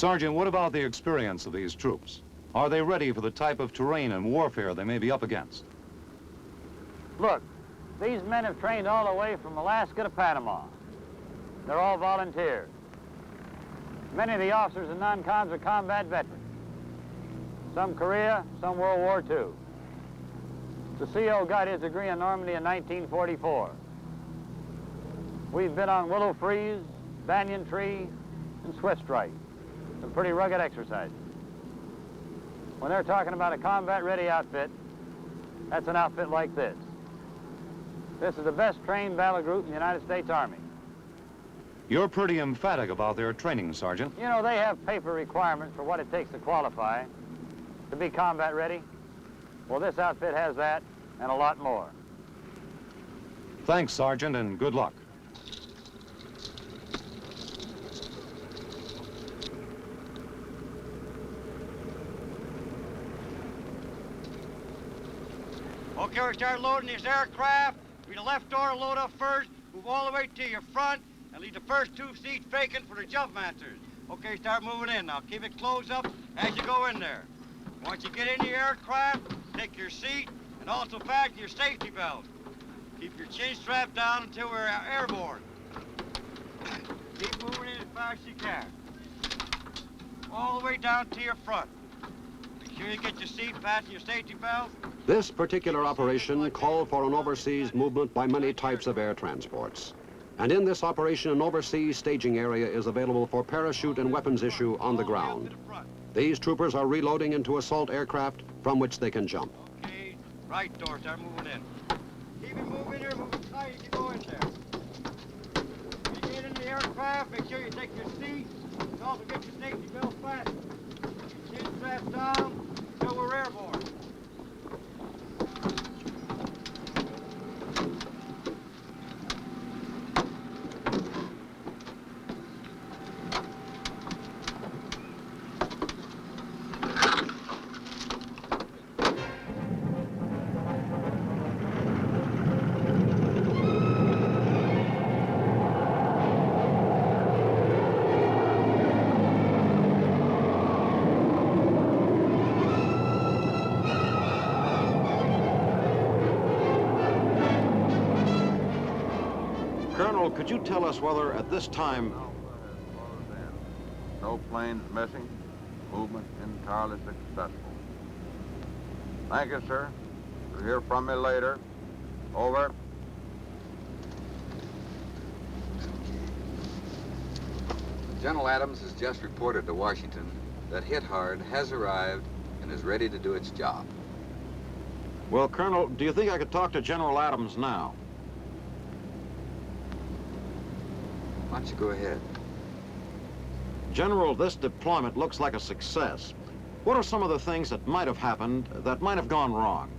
Sergeant, what about the experience of these troops? Are they ready for the type of terrain and warfare they may be up against? Look, these men have trained all the way from Alaska to Panama. They're all volunteers. Many of the officers and non-coms are combat veterans. Some Korea, some World War II. The CO got his degree in Normandy in 1944. We've been on willow freeze, banyan tree, and Swiss strike. Some pretty rugged exercises. When they're talking about a combat-ready outfit, that's an outfit like this. This is the best trained battle group in the United States Army. You're pretty emphatic about their training, Sergeant. You know, they have paper requirements for what it takes to qualify, to be combat ready. Well, this outfit has that and a lot more. Thanks, Sergeant, and good luck. Okay, we start loading these aircraft. Be the left door, load up first, move all the way to your front, and leave the first 2 seats vacant for the jump masters. Okay, start moving in now. Keep it closed up as you go in there. Once you get in the aircraft, take your seat and also fasten your safety belt. Keep your chin strapped down until we're airborne. Keep moving in as fast as you can. All the way down to your front. Make sure you get your seat, fasten your safety belt. This particular operation called for an overseas movement by many types of air transports. And in this operation, an overseas staging area is available for parachute and weapons issue on the ground. These troopers are reloading into assault aircraft from which they can jump. Okay, right door, start moving in. Keep it moving here, move as tight as you go in there. When you get in the aircraft, make sure you take your seat. And also get your safety belt fastened. Your chin strapped down until we're airborne. Could you tell us whether at this time... No planes missing, movement entirely successful. Thank you, sir. You'll hear from me later. Over. General Adams has just reported to Washington that Hit Hard has arrived and is ready to do its job. Well, Colonel, do you think I could talk to General Adams now? Why don't you go ahead? General, this deployment looks like a success. What are some of the things that might have happened that might have gone wrong?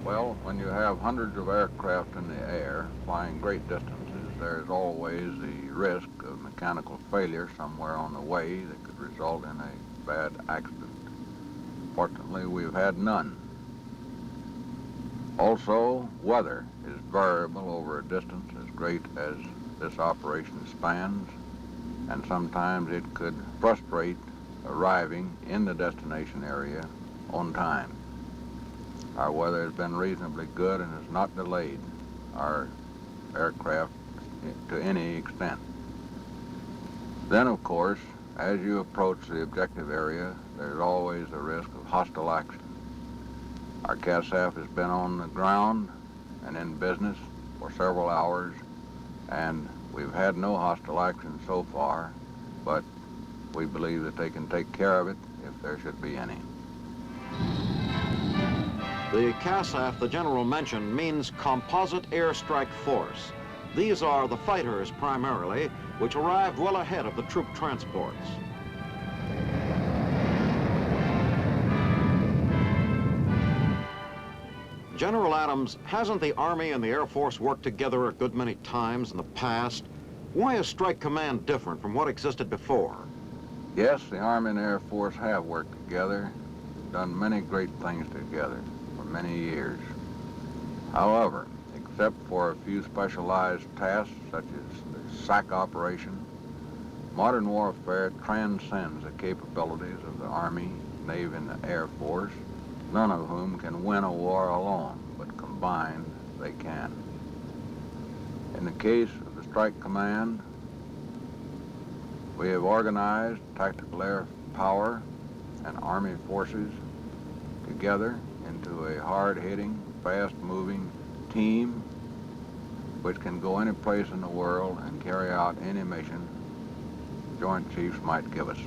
Well, when you have hundreds of aircraft in the air flying great distances, there's always the risk of mechanical failure somewhere on the way that could result in a bad accident. Fortunately, we've had none. Also, weather is variable over a distance as great as this operation spans, and sometimes it could frustrate arriving in the destination area on time. Our weather has been reasonably good and has not delayed our aircraft to any extent. Then, of course, as you approach the objective area, there's always a risk of hostile action. Our CASAF has been on the ground and in business for several hours, and we've had no hostile action so far, but we believe that they can take care of it if there should be any. The CASAF the General mentioned means Composite Airstrike Force. These are the fighters primarily, which arrived well ahead of the troop transports. General Adams, hasn't the Army and the Air Force worked together a good many times in the past? Why is Strike Command different from what existed before? Yes, the Army and Air Force have worked together, done many great things together for many years. However, except for a few specialized tasks such as the SAC operation, Modern warfare transcends the capabilities of the Army, Navy, and the Air Force, none of whom can win a war alone, but combined they can. In the case of the Strike Command, we have organized tactical air power and Army forces together into a hard-hitting, fast-moving team which can go any place in the world and carry out any mission Joint Chiefs might give us.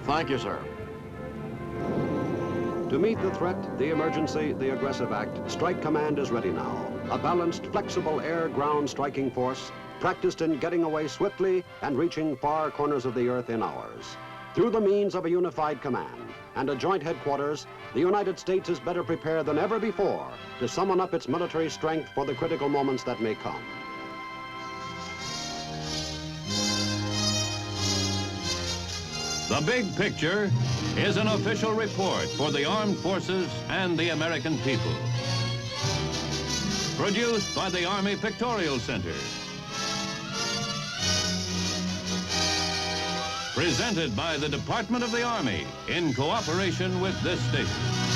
Thank you, sir. To meet the threat, the emergency, the aggressive act, Strike Command is ready now. A balanced, flexible air-ground striking force, practiced in getting away swiftly and reaching far corners of the earth in hours. Through the means of a unified command and a joint headquarters, the United States is better prepared than ever before to summon up its military strength for the critical moments that may come. The Big Picture is an official report for the armed forces and the American people. Produced by the Army Pictorial Center. Presented by the Department of the Army in cooperation with this station.